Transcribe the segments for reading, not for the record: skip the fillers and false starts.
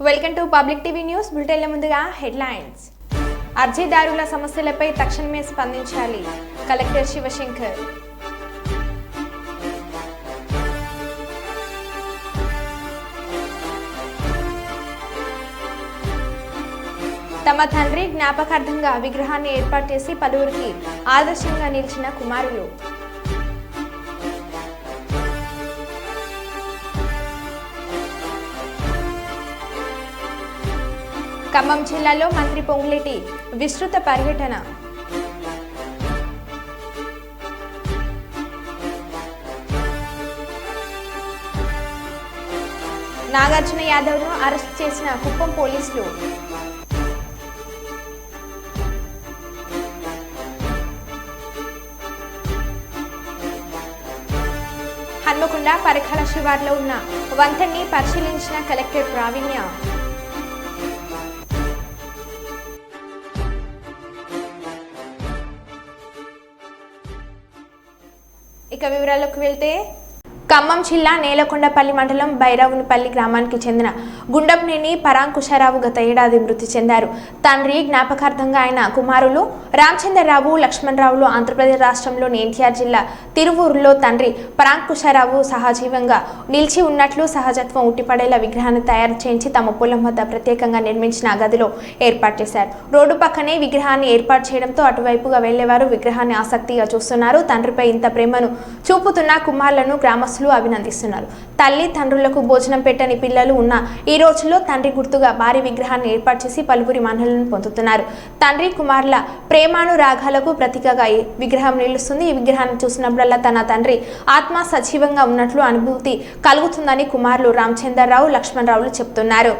Welcome to public TV news బులెటిన్ల ముందుగా headlines. అర్జీదారుల సమస్యలపై తక్షణమే స్పందించాలి కలెక్టర్ శివశంకర్. తమ తండ్రి జ్ఞాపకార్థంగా విగ్రహాన్ని ఏర్పాటు చేసి పలువురికి ఆదర్శంగా నిలిచిన కుమారులు. ఖమ్మం జిల్లాలో మంత్రి పొంగులేటి విస్తృత పర్యటన. నాగార్జున యాదవ్ను అరెస్ట్ చేసిన కుప్పం పోలీసులు. హన్మకొండ పరకాల శివార్లో ఉన్న వంతెన్ని పరిశీలించిన కలెక్టర్ ప్రావీణ్య. ఇక వివరాల్లోకి వెళ్తే ఖమ్మం జిల్లా నేలకొండపల్లి మండలం బైరావునిపల్లి గ్రామానికి చెందిన గుండప్నేని పరాంకుశరావు గత ఏడాది మృతి చెందారు. తండ్రి జ్ఞాపకార్థంగా ఆయన కుమారులు రామచంద్రరావు, లక్ష్మణరావులు ఆంధ్రప్రదేశ్ రాష్ట్రంలోని ఎన్టీఆర్ జిల్లా తిరువూరులో తండ్రి పరాంకుశరావు సహజీవంగా నిలిచి ఉన్నట్లు సహజత్వం ఉట్టిపడేలా విగ్రహాన్ని తయారు చేయించి తమ పొలం వద్ద ప్రత్యేకంగా నిర్మించిన గదిలో ఏర్పాటు చేశారు. రోడ్డు పక్కనే విగ్రహాన్ని ఏర్పాటు చేయడంతో అటువైపుగా వెళ్లేవారు విగ్రహాన్ని ఆసక్తిగా చూస్తున్నారు. తండ్రిపై ఇంత ప్రేమను చూపుతున్న కుమారులను గ్రామస్తులు అభినందిస్తున్నారు. తల్లి తండ్రులకు భోజనం పెట్టని పిల్లలు ఉన్న ఈ రోజుల్లో తండ్రి గుర్తుగా భారీ విగ్రహాన్ని ఏర్పాటు చేసి పలువురి మన్ననలను పొందుతున్నారు. తండ్రి కుమారుల ప్రేమానురాగాలకు ప్రతీకగా ఈ విగ్రహం నిలుస్తుంది. ఈ విగ్రహాన్ని చూసినప్పుడల్లా తన తండ్రి ఆత్మ సజీవంగా ఉన్నట్లు అనుభూతి కలుగుతుందని కుమారులు రామచంద్రరావు, లక్ష్మణరావులు చెప్తున్నారు.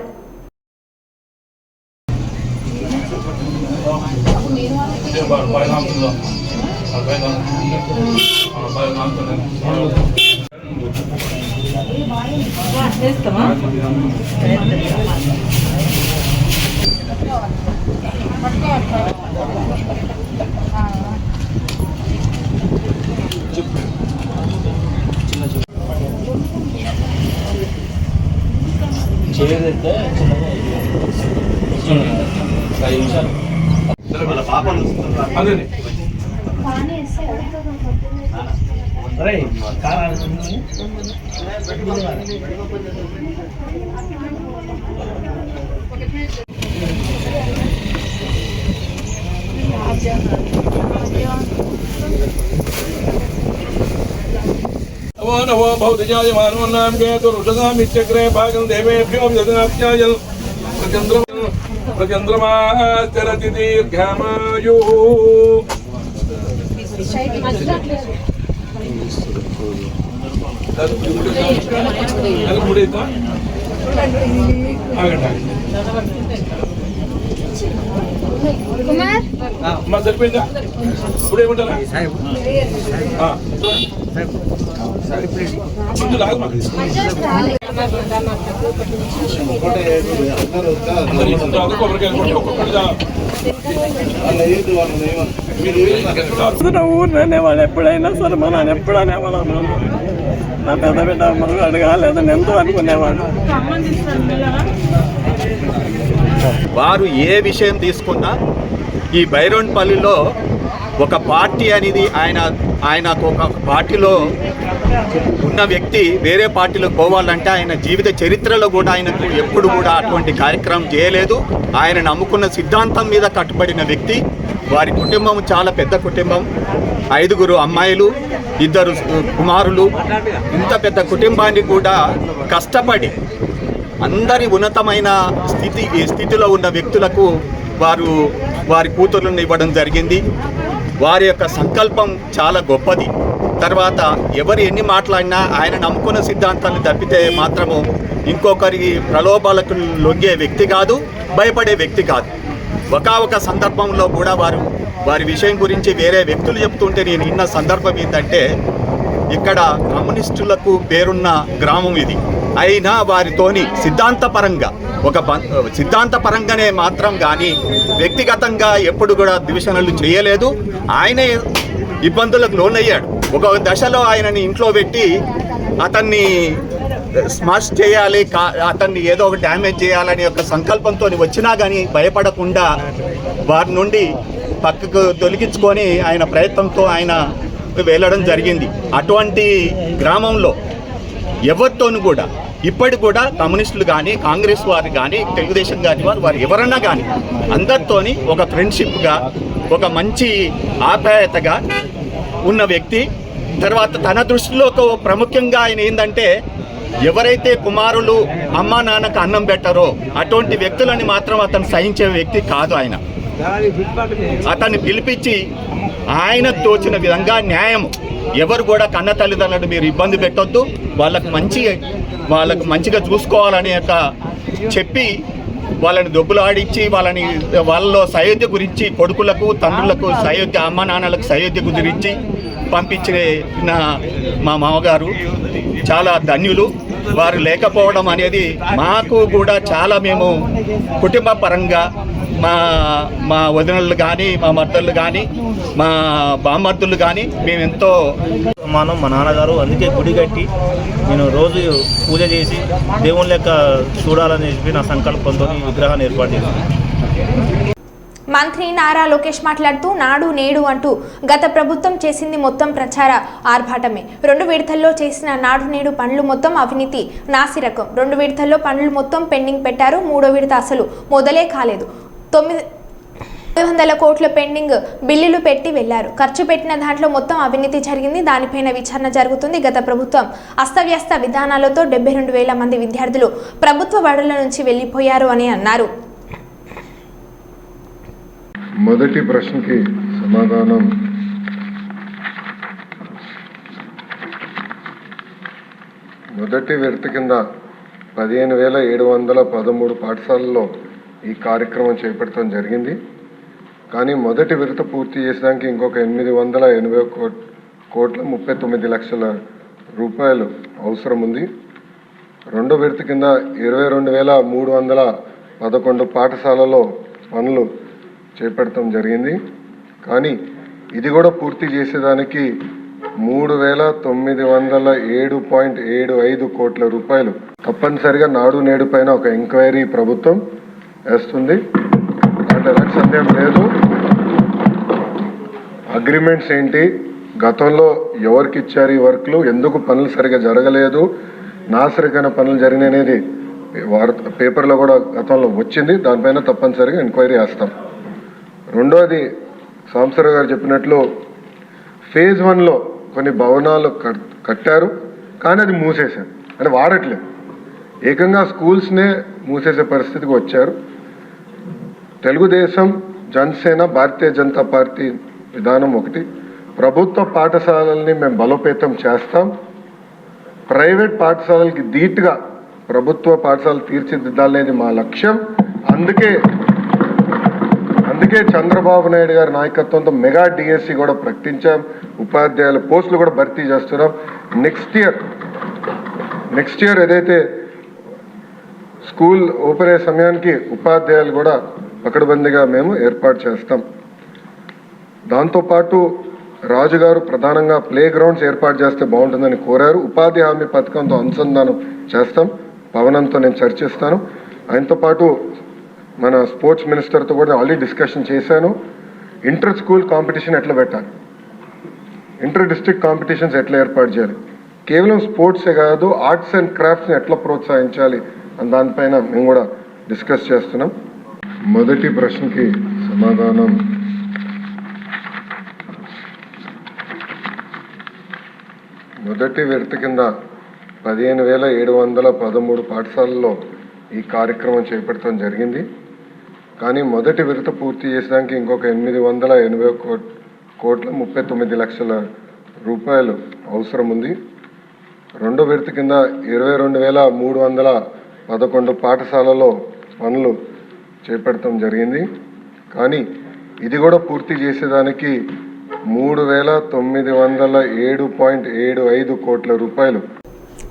नमो भौतिजाय मानवनाम केतु ऋषसामित्यग्रे भागं देवेभ्यो यदनाप्यायं प्रचन्द्रमा चरति दीर्घामायुः కుమార్ సరిపోయిందా ఇప్పుడు ఏమంటారా ఊరినే వాళ్ళు ఎప్పుడైనా సరే మా నాన్న ఎప్పుడు అనేవాళ్ళు నా పెద్ద బిడ్డ మనం అడగాలేదని ఎంతో అనుకునేవాడు. వారు ఏ విషయం తీసుకున్నా ఈ బైరోన్పల్లిలో ఒక పార్టీ అనేది ఆయనకు ఒక పార్టీలో ఉన్న వ్యక్తి వేరే పార్టీలో పోవాలంటే ఆయన జీవిత చరిత్రలో కూడా ఆయనకు ఎప్పుడు కూడా అటువంటి కార్యక్రమం చేయలేదు. ఆయన నమ్ముకున్న సిద్ధాంతం మీద కట్టుబడిన వ్యక్తి. వారి కుటుంబం చాలా పెద్ద కుటుంబం, 5 అమ్మాయిలు, 2 కుమారులు. ఇంత పెద్ద కుటుంబాన్ని కూడా కష్టపడి అందరి ఉన్నతమైన స్థితిలో ఉన్న వ్యక్తులకు వారి కూతుర్లను ఇవ్వడం జరిగింది. వారి యొక్క సంకల్పం చాలా గొప్పది. తర్వాత ఎవరు ఎన్ని మాట్లాడినా ఆయన నమ్ముకున్న సిద్ధాంతాన్ని తప్పితే మాత్రము ఇంకొకరి ప్రలోభాలకు లొంగే వ్యక్తి కాదు, భయపడే వ్యక్తి కాదు. ఒక సందర్భంలో కూడా వారి విషయం గురించి వేరే వ్యక్తులు చెప్తుంటే నేను విన్న సందర్భం ఏంటంటే, ఇక్కడ కమ్యూనిస్టులకు పేరున్న గ్రామం ఇది. అయినా వారితోని సిద్ధాంతపరంగానే మాత్రం కానీ వ్యక్తిగతంగా ఎప్పుడు కూడా ద్వేషణలు చేయలేదు. ఆయనే ఇబ్బందులకు లోనయ్యాడు. ఒక దశలో ఆయనని ఇంట్లో పెట్టి అతన్ని స్మాష్ చేయాలి, అతన్ని ఏదో ఒక డ్యామేజ్ చేయాలని ఒక సంకల్పంతో వచ్చినా కానీ భయపడకుండా వారి నుండి పక్కకు తొలగించుకొని ఆయన ప్రయత్నంతో ఆయన వెళ్ళడం జరిగింది. అటువంటి గ్రామంలో ఎవరితోనూ కూడా ఇప్పటికి కూడా కమ్యూనిస్టులు కానీ, కాంగ్రెస్ వారు కానీ, తెలుగుదేశం కానీ వారు ఎవరన్నా కానీ అందరితోని ఒక ఫ్రెండ్షిప్గా, ఒక మంచి ఆప్యాయతగా ఉన్న వ్యక్తి. తర్వాత తన దృష్టిలో ప్రాముఖ్యంగా ఆయన ఏంటంటే, ఎవరైతే కుమారులు అమ్మా నాన్నకు అన్నం పెట్టారో అటువంటి వ్యక్తులని మాత్రం అతను సహించే వ్యక్తి కాదు. ఆయన అతన్ని పిలిపించి ఆయన తోచిన విధంగా న్యాయం, ఎవరు కూడా కన్న తల్లిదండ్రులను మీరు ఇబ్బంది పెట్టొద్దు, వాళ్ళకు మంచిగా చూసుకోవాలని చెప్పి వాళ్ళని దొబ్బులు ఆడించి వాళ్ళలో సయోధ్య గురించి, కొడుకులకు తండ్రులకు సయోధ్య, అమ్మ నాన్నలకు సయోధ్య గురించి పంపించిన మా మామగారు చాలా ధన్యులు. వారు లేకపోవడం అనేది మాకు కూడా చాలా, మేము కుటుంబ పరంగా మా వదినలు కానీ, మా మద్దళ్ళు కానీ, మా బామ్మర్దులు కానీ మేమెంతో సమానం. మా నాన్నగారు అందుకే గుడి కట్టి నేను రోజు పూజ చేసి దేవుని లెక్క చూడాలని చెప్పి నా సంకల్పంతో విగ్రహాన్ని ఏర్పాటు చేశాను. మంత్రి నారా లోకేష్ మాట్లాడుతూ నాడు నేడు అంటూ గత ప్రభుత్వం చేసింది మొత్తం ప్రచార ఆర్భాటమే. 2 విడతల్లో చేసిన నాడు నేడు పనులు మొత్తం అవినీతి నాసిరకం. 2 విడతల్లో పనులు మొత్తం పెండింగ్ పెట్టారు. 3వ విడత అసలు మొదలే కాలేదు. 900 కోట్ల పెండింగ్ బిల్లులు పెట్టి వెళ్లారు. ఖర్చు పెట్టిన దాంట్లో మొత్తం అవినీతి జరిగింది. దానిపైన విచారణ జరుగుతుంది. గత ప్రభుత్వం అస్తవ్యస్త విధానాలతో 72,000 మంది విద్యార్థులు ప్రభుత్వ బడుల నుంచి వెళ్లిపోయారు అని అన్నారు. మొదటి ప్రశ్నకి సమాధానం, మొదటి విడత కింద 15,713 పాఠశాలల్లో ఈ కార్యక్రమం చేపట్టడం జరిగింది. కానీ మొదటి విడత పూర్తి చేసడానికి ఇంకొక 880 కోట్ల 39 లక్షల రూపాయలు అవసరం ఉంది. రెండో విడత కింద 22,311 పాఠశాలలో పనులు చేపట్టడం జరిగింది. కానీ ఇది కూడా పూర్తి చేసేదానికి 3,907.75 కోట్ల రూపాయలు తప్పనిసరిగా నాడు నేడు పైన ఒక ఎంక్వైరీ ప్రభుత్వం వేస్తుంది. అంటే ఎలాంటి సందేహం లేదు. అగ్రిమెంట్స్ ఏంటి, గతంలో ఎవరికి ఇచ్చారు ఈ వర్క్లు, ఎందుకు పనులు సరిగా జరగలేదు, నాసరికైన పనులు జరిగిననేది పేపర్లో కూడా గతంలో వచ్చింది. దానిపైన తప్పనిసరిగా ఎంక్వైరీ వేస్తాం. రెండోది, సాంబశివరావు గారు చెప్పినట్లు ఫేజ్ 1లో కొన్ని భవనాలు కట్టారు, కానీ అది మూసేశారు, అంటే వాడట్లేదు. ఏకంగా స్కూల్స్నే మూసేసే పరిస్థితికి వచ్చారు. తెలుగుదేశం, జనసేన, భారతీయ జనతా పార్టీ విధానం ఒకటి. ప్రభుత్వ పాఠశాలల్ని మేము బలోపేతం చేస్తాం. ప్రైవేట్ పాఠశాలలకి ధీటుగా ప్రభుత్వ పాఠశాలలు తీర్చిదిద్దాలనేది మా లక్ష్యం. అందుకే చంద్రబాబు నాయుడు గారి నాయకత్వంతో మెగా డిఎస్సి కూడా ప్రకటించాం. ఉపాధ్యాయుల పోస్టులు కూడా భర్తీ చేస్తున్నాం. నెక్స్ట్ ఇయర్ ఏదైతే స్కూల్ ఓపెన్ అయ్యే సమయానికి ఉపాధ్యాయులు కూడా పకడ్బందీగా మేము ఏర్పాటు చేస్తాం. దాంతోపాటు రాజుగారు ప్రధానంగా ప్లే గ్రౌండ్స్ ఏర్పాటు చేస్తే బాగుంటుందని కోరారు. ఉపాధి హామీ పథకంతో అనుసంధానం చేస్తాం. పవనంతో నేను చర్చిస్తాను. ఆయనతో పాటు మన స్పోర్ట్స్ మినిస్టర్తో కూడా ఆల్రెడీ డిస్కషన్ చేశాను. ఇంటర్ స్కూల్ కాంపిటీషన్ ఎట్లా పెట్టాలి, ఇంటర్ డిస్ట్రిక్ట్ కాంపిటీషన్స్ ఎట్లా ఏర్పాటు చేయాలి, కేవలం స్పోర్ట్సే కాదు ఆర్ట్స్ అండ్ క్రాఫ్ట్స్ని ఎట్లా ప్రోత్సహించాలి అని దానిపైన మేము కూడా డిస్కస్ చేస్తున్నాం. మొదటి ప్రశ్నకి సమాధానం, మొదటి విడత కింద 15,713 పాఠశాలల్లో ఈ కార్యక్రమం చేపట్టడం జరిగింది. కానీ మొదటి విడత పూర్తి చేసడానికి ఇంకొక 880 కోట్ల 39 లక్షల రూపాయలు అవసరం ఉంది. రెండో విడత కింద 22,311 పాఠశాలలో పనులు చేపట్టడం జరిగింది. కానీ ఇది కూడా పూర్తి చేసేదానికి 3,907.75 కోట్ల రూపాయలు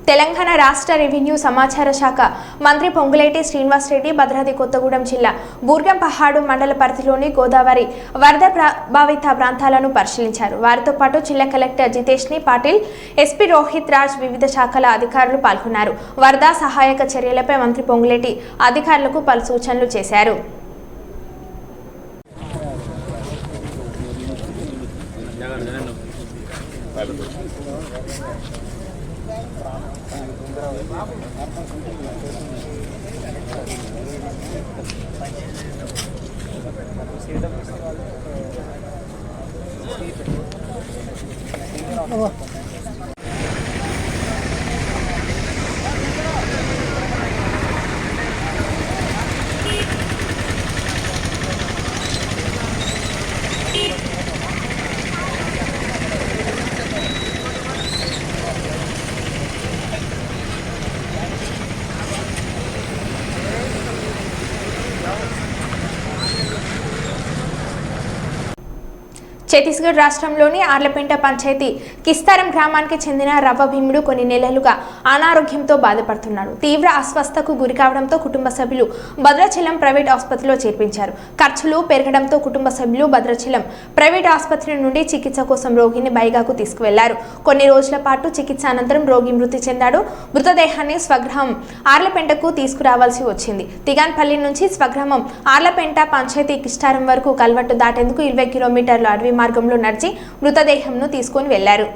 తెలంగాణ రాష్ట్ర రెవెన్యూ సమాచార శాఖ మంత్రి పొంగులేటి శ్రీనివాసరెడ్డి భద్రాద్రి కొత్తగూడెం జిల్లా బూర్గంపహాడు మండల పరిధిలోని గోదావరి వరద ప్రభావిత ప్రాంతాలను పరిశీలించారు. వారితో పాటు జిల్లా కలెక్టర్ జితేష్ని పాటిల్, ఎస్పీ రోహిత్ రాజ్, వివిధ శాఖల అధికారులు పాల్గొన్నారు. వరద సహాయక చర్యలపై మంత్రి పొంగులేటి అధికారులకు పలు సూచనలు చేశారు. ఛత్తీస్గఢ్ రాష్ట్రంలోని ఆర్లపెంట పంచాయతీ కిస్తారం గ్రామానికి చెందిన రవ్వ భీముడు కొన్ని నెలలుగా అనారోగ్యంతో బాధపడుతున్నాడు. తీవ్ర అస్వస్థకు గురి కావడంతో కుటుంబ సభ్యులు భద్రాచలం ప్రైవేట్ ఆసుపత్రిలో చేర్పించారు. ఖర్చులు పెరగడంతో కుటుంబ సభ్యులు భద్రాచలం ప్రైవేట్ ఆసుపత్రి నుండి చికిత్స కోసం రోగిని బైగాకు తీసుకువెళ్లారు. కొన్ని రోజుల పాటు చికిత్స అనంతరం రోగి మృతి చెందాడు. మృతదేహాన్ని స్వగ్రామం ఆర్లపెంటకు తీసుకురావాల్సి వచ్చింది. తిగాన్పల్లి నుంచి స్వగ్రామం ఆర్లపెంట పంచాయతీ కిస్తారం వరకు కల్వట్టు దాటేందుకు 20 కిలోమీటర్ల అడవి మార్గంలో నడిచి మృతదేహంను తీసుకొని వెళ్లారు.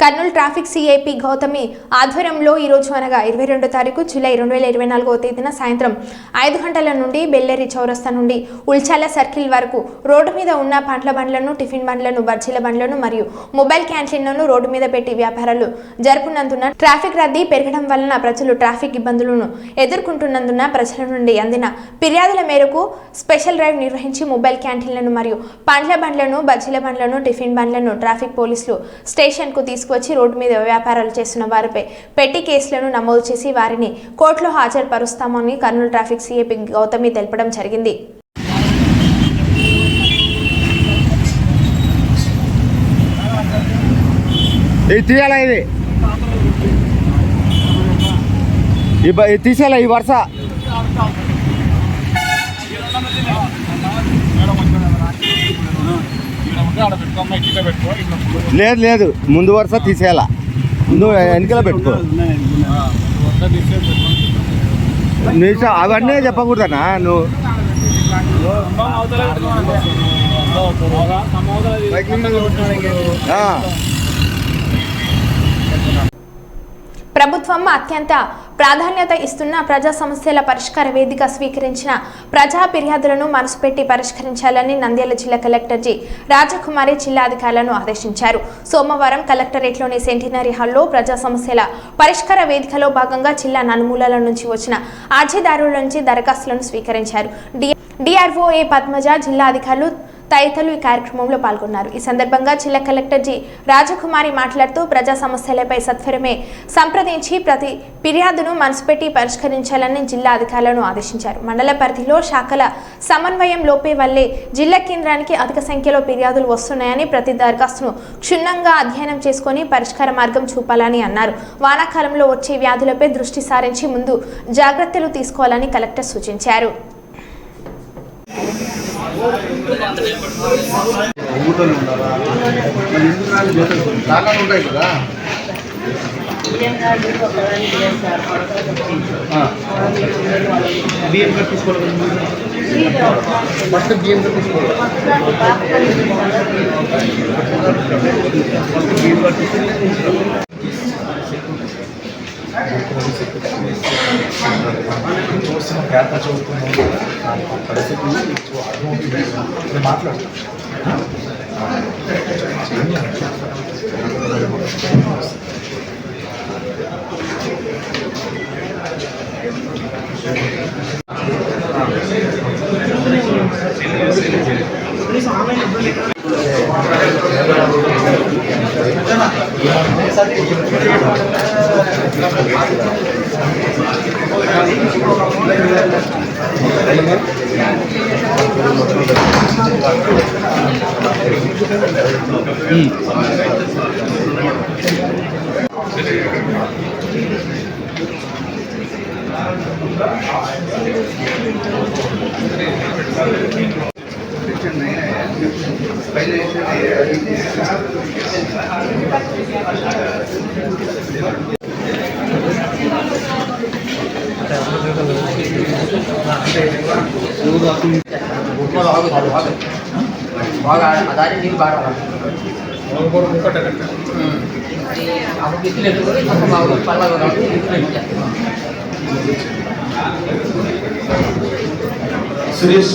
కర్నూలు ట్రాఫిక్ సిఐపి గౌతమి ఆధ్వర్యంలో ఈ రోజు అనగా 22వ తారీఖు జూలై 2024వ తేదీన సాయంత్రం 5 గంటల నుండి బెల్లేరి చౌరస్తా నుండి ఉల్చాల సర్కిల్ వరకు రోడ్డు మీద ఉన్న పండ్ల బండ్లను, టిఫిన్ బండ్లను, బజ్జీల బండ్లను మరియు మొబైల్ క్యాంటీన్లను రోడ్డు మీద పెట్టి వ్యాపారాలు జరుపునందున ట్రాఫిక్ రద్దీ పెరగడం వలన ప్రజలు ట్రాఫిక్ ఇబ్బందులను ఎదుర్కొంటున్నందున ప్రజల నుండి అందిన ఫిర్యాదుల మేరకు స్పెషల్ డ్రైవ్ నిర్వహించి మొబైల్ క్యాంటీన్లను మరియు పండ్ల బండ్లను, బజ్జీల బండ్లను, టిఫిన్ బండ్లను ట్రాఫిక్ పోలీసులు స్టేషన్కు తీసుకువచ్చి రోడ్డు మీద వ్యాపారాలు చేస్తున్న వారిపై పెట్టి కేసులను నమోదు చేసి వారిని కోర్టులో హాజరుపరుస్తామని కర్నూలు ట్రాఫిక్ సిఐపి గౌతమి తెలపడం జరిగింది. తీసేలా ఈ వరుస లేదు లేదు, ముందు వరుస తీసేయాలా, నువ్వు వెనకలో పెట్టుకో. నిమిషం అవన్నీ చెప్పకూడదన్నా నువ్వు. ప్రభుత్వం అత్యంత ప్రాధాన్యత ఇస్తున్న ప్రజా సమస్యల పరిష్కార వేదిక స్వీకరించిన ప్రజా ఫిర్యాదులను మనసు పెట్టి పరిష్కరించాలని నంద్యాల జిల్లా కలెక్టర్ జి రాజకుమారి జిల్లా అధికారులను ఆదేశించారు. సోమవారం కలెక్టరేట్లోని సెంటినరీ హాల్లో ప్రజా సమస్యల పరిష్కార వేదికలో భాగంగా జిల్లా నలుమూలల నుంచి వచ్చిన అర్జీదారుల నుంచి దరఖాస్తులను స్వీకరించారు. డిఆర్ఓ ఏ పద్మజ, జిల్లా అధికారులు తదితరులు ఈ కార్యక్రమంలో పాల్గొన్నారు. ఈ సందర్భంగా జిల్లా కలెక్టర్ జి రాజకుమారి మాట్లాడుతూ ప్రజా సమస్యలపై సత్వరమే సంప్రదించి ప్రతి ఫిర్యాదును మనసుపెట్టి పరిష్కరించాలని జిల్లా అధికారులను ఆదేశించారు. మండల పరిధిలో శాఖల సమన్వయం లోపే వల్లే జిల్లా కేంద్రానికి అధిక సంఖ్యలో ఫిర్యాదులు వస్తున్నాయని ప్రతి దరఖాస్తును క్షుణ్ణంగా అధ్యయనం చేసుకుని పరిష్కార మార్గం చూపాలని అన్నారు. వానాకాలంలో వచ్చే వ్యాధులపై దృష్టి సారించి ముందు జాగ్రత్తలు తీసుకోవాలని కలెక్టర్ సూచించారు. ఉంటాయి కదా, బియ్యం కట్టించుకోవాలి, ఫస్ట్ బియ్యం తీసుకోవాలి. బాగా అదాని నీళ్ళు బాగా సురేష్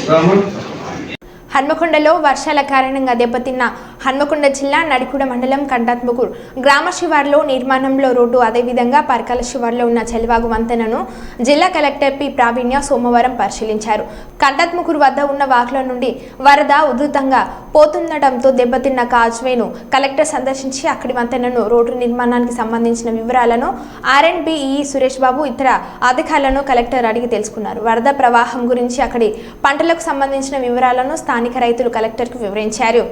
రాహుల్ హన్మకొండలో వర్షాల కారణంగా దెబ్బతిన్న హన్మకొండ జిల్లా నడికూడ మండలం కంటాత్మకూర్ గ్రామ శివార్లో నిర్మాణంలో రోడ్డు, అదేవిధంగా పరకాల శివార్లో ఉన్న చెలివాగు వంతెనను జిల్లా కలెక్టర్ పి ప్రావీణ్య సోమవారం పరిశీలించారు. కంటాత్మకూర్ వద్ద ఉన్న వాగుల నుండి వరద ఉధృతంగా పోతుండటంతో దెబ్బతిన్న కాజ్వేను కలెక్టర్ సందర్శించి అక్కడి వంతెనను, రోడ్డు నిర్మాణానికి సంబంధించిన వివరాలను R&B సురేష్ బాబు ఇతర అధికారులను కలెక్టర్ అడిగి తెలుసుకున్నారు. వరద ప్రవాహం గురించి, అక్కడి పంటలకు సంబంధించిన వివరాలను స్థానిక రైతులు కలెక్టర్కు వివరించారు.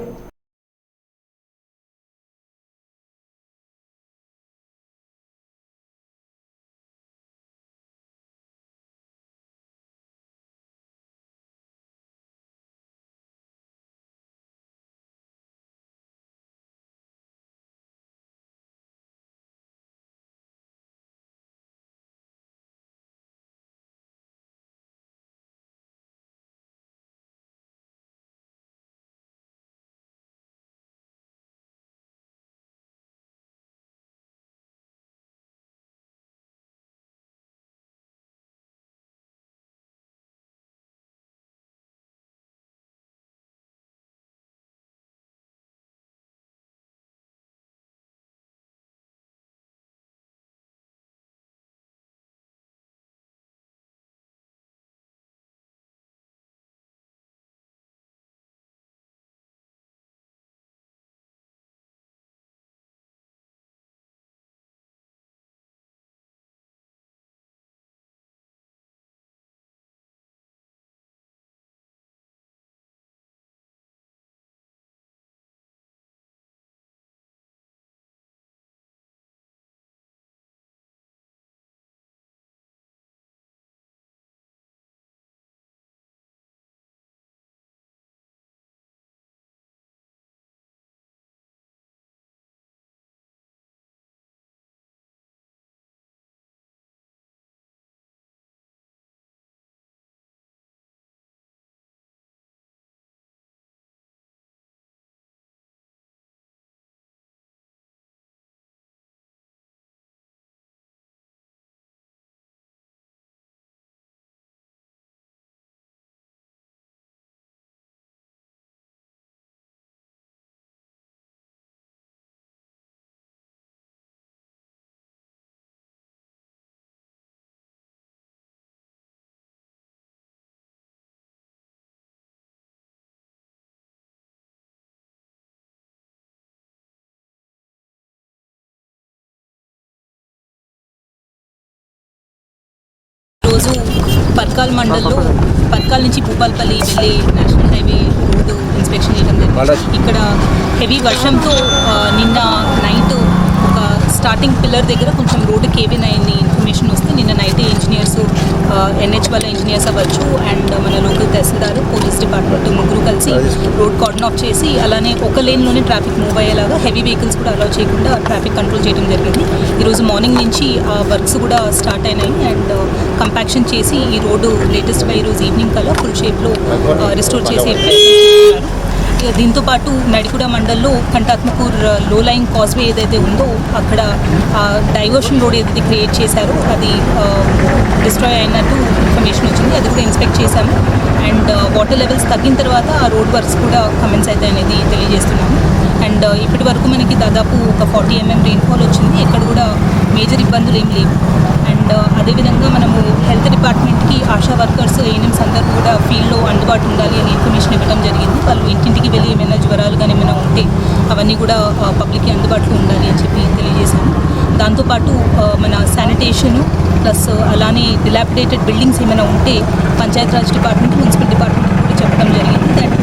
పత్కాల్ మండల్లో పత్కాల్ నుంచి భూపాల్పల్లి వెళ్ళే నేషనల్ హైవే రోడ్డు ఇన్స్పెక్షన్ చేయడం జరిగింది. ఇక్కడ హెవీ వర్షంతో నిన్న నైట్ ఒక స్టార్టింగ్ పిల్లర్ దగ్గర కొంచెం రోడ్డు కేబిన్ అయింది ఇన్ఫర్మేషన్ వస్తే నిన్న నైట్ ఇంజనీర్స్ NH వాళ్ళ ఇంజనీర్స్ అవ్వచ్చు అండ్ మన లోకల్ తహసీల్దార్ పోలీస్ డిపార్ట్మెంట్ ముగ్గురు కలిసి రోడ్ కార్డన్ ఆఫ్ చేసి అలానే ఒక లేన్లోనే ట్రాఫిక్ మూవ్ అయ్యేలాగా హెవీ వెహికల్స్ కూడా అలౌ చేయకుండా ట్రాఫిక్ కంట్రోల్ చేయడం జరిగింది. ఈరోజు మార్నింగ్ నుంచి ఆ వర్క్స్ కూడా స్టార్ట్ అయినాయి అండ్ కంపాక్షన్ చేసి ఈ రోడ్డు లేటెస్ట్ బై ఈరోజు ఈవినింగ్ కల్లా ఫుల్ షేప్లో రిస్టోర్ చేసే ప్రయత్నం. దీంతో పాటు నడికుడ మండల్లో కంటాత్మకూర్ లో లైన్ కాస్వే ఏదైతే ఉందో అక్కడ డైవర్షన్ రోడ్ ఏదైతే క్రియేట్ చేశారో అది డిస్ట్రాయ్ అయినట్టు ఇన్ఫర్మేషన్ వచ్చింది. అది కూడా ఇన్స్పెక్ట్ చేశాము అండ్ వాటర్ లెవెల్స్ తగ్గిన తర్వాత ఆ రోడ్ వర్క్స్ కూడా కమెన్స్ అవుతాయి అనేది తెలియజేస్తున్నాము. అండ్ ఇప్పటి వరకు మనకి దాదాపు ఒక 40 mm రెయిన్ఫాల్ వచ్చింది. ఎక్కడ కూడా మేజర్ ఇబ్బందులు ఏం లేవు. అండ్ అదేవిధంగా మనము హెల్త్ డిపార్ట్మెంట్కి ఆశా వర్కర్స్ ANMs అందరూ కూడా ఫీల్డ్లో అందుబాటు ఉండాలి అని ఇన్ఫర్మేషన్ ఇవ్వడం జరిగింది. వాళ్ళు ఇంటింటికి వెళ్ళి ఏమైనా జ్వరాలు కానీ ఏమైనా ఉంటే అవన్నీ కూడా పబ్లిక్కి అందుబాటులో ఉండాలి అని చెప్పి తెలియజేశాము. దాంతోపాటు మన శానిటేషను ప్లస్ అలానే డిలాపిడేటెడ్ బిల్డింగ్స్ ఏమైనా ఉంటే పంచాయతీరాజ్ డిపార్ట్మెంట్ మున్సిపల్ డిపార్ట్మెంట్ కూడా చెప్పడం జరిగింది. దట్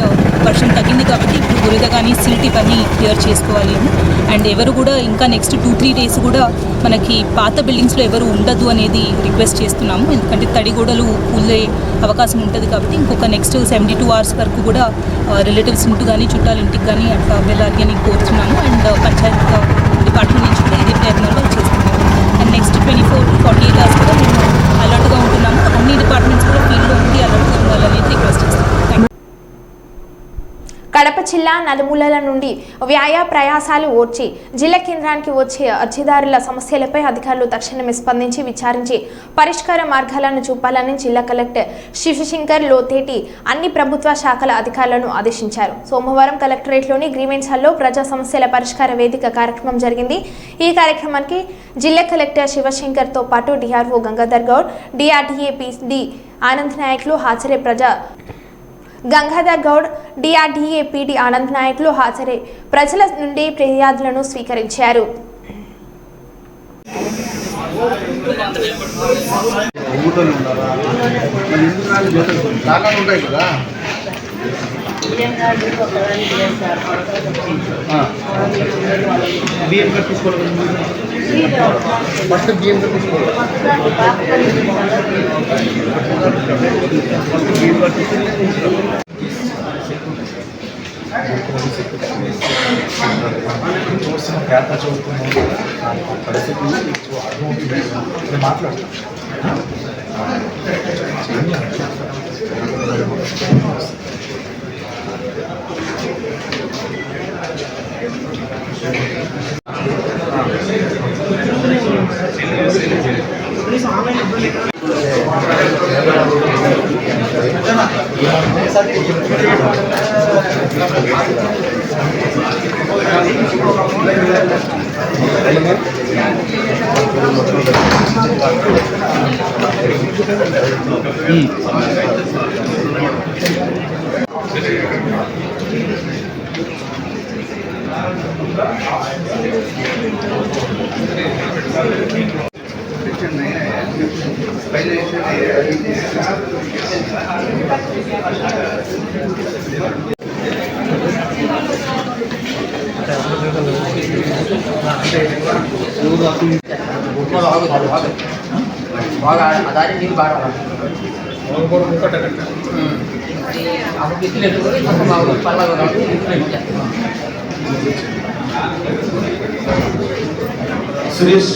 వర్షం తగ్గింది కాబట్టి ఇప్పుడు బురద కానీ సిల్ట్ ఇవన్నీ క్లియర్ చేసుకోవాలి అని. అండ్ ఎవరు కూడా ఇంకా నెక్స్ట్ 2-3 days కూడా మనకి పాత బిల్డింగ్స్లో ఎవరు ఉండదు అనేది రిక్వెస్ట్ చేస్తున్నాము. ఎందుకంటే తడిగోడలు కూలే అవకాశం ఉంటుంది కాబట్టి ఇంకొక నెక్స్ట్ 72 hours వరకు కూడా రిలేటివ్స్ ఇంటూ కానీ చుట్టాల ఇంటికి కానీ అట్లా వెళ్ళాలి అని కోరుతున్నాము. అండ్ పంచాయత్ డిపార్ట్మెంట్ నుంచి కూడా ఇదే ప్రయత్నంలో చేస్తున్నాము. అండ్ నెక్స్ట్ 24-48 hours కూడా మేము అలర్ట్గా ఉంటున్నాము. అన్ని డిపార్ట్మెంట్స్ కూడా ఫీల్డ్లో ఉండి అలర్ట్గా ఉండాలనేది రిక్వెస్ట్ చేస్తున్నాము. కడప జిల్లా నలుమూలల నుండి వ్యాయా ప్రయాసాలు ఓర్చి జిల్లా కేంద్రానికి వచ్చే అర్జీదారుల సమస్యలపై అధికారులు తక్షణమే స్పందించి విచారించి పరిష్కార మార్గాలను చూపాలని జిల్లా కలెక్టర్ శివశంకర్ లోతేటి అన్ని ప్రభుత్వ శాఖల అధికారులను ఆదేశించారు. సోమవారం కలెక్టరేట్లోని గ్రీవెన్స్ హాల్లో ప్రజా సమస్యల పరిష్కార వేదిక కార్యక్రమం జరిగింది. ఈ కార్యక్రమానికి జిల్లా కలెక్టర్ శివశంకర్తో పాటు DRO Gangadhar Goud, DRDA PD Anand నాయకులు హాజరై గంగాధర్ గౌడ్, DRDA PD ఆనంద్ నాయకులు హాజరై ప్రజల నుండి ఫిర్యాదులను స్వీకరించారు. సురేష్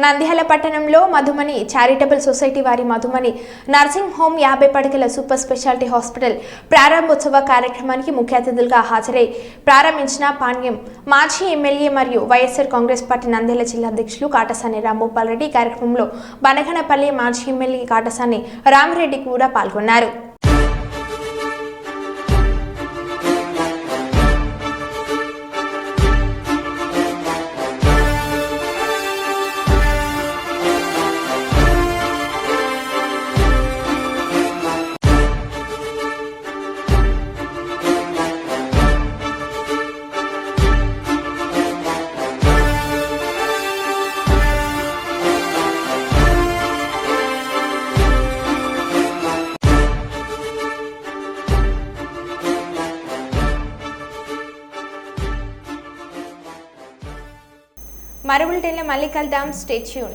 నంద్యాల పట్టణంలో మధుమణి చారిటబుల్ సొసైటీ వారి మధుమణి నర్సింగ్ హోమ్ 50 పడకల సూపర్ స్పెషాలిటీ హాస్పిటల్ ప్రారంభోత్సవ కార్యక్రమానికి ముఖ్య అతిథులుగా హాజరై ప్రారంభించిన పాణ్యం మాజీ ఎమ్మెల్యే మరియు వైఎస్ఆర్ కాంగ్రెస్ పార్టీ నంద్యాల జిల్లా అధ్యక్షులు కాటసాని రాంభూపాల్ రెడ్డి. కార్యక్రమంలో బనగనపల్లి మాజీ ఎమ్మెల్యే కాటసాని రామిరెడ్డి కూడా పాల్గొన్నారు. మరో బులెటిన్లో మళ్ళీ కలుద్దాం. Stay tune.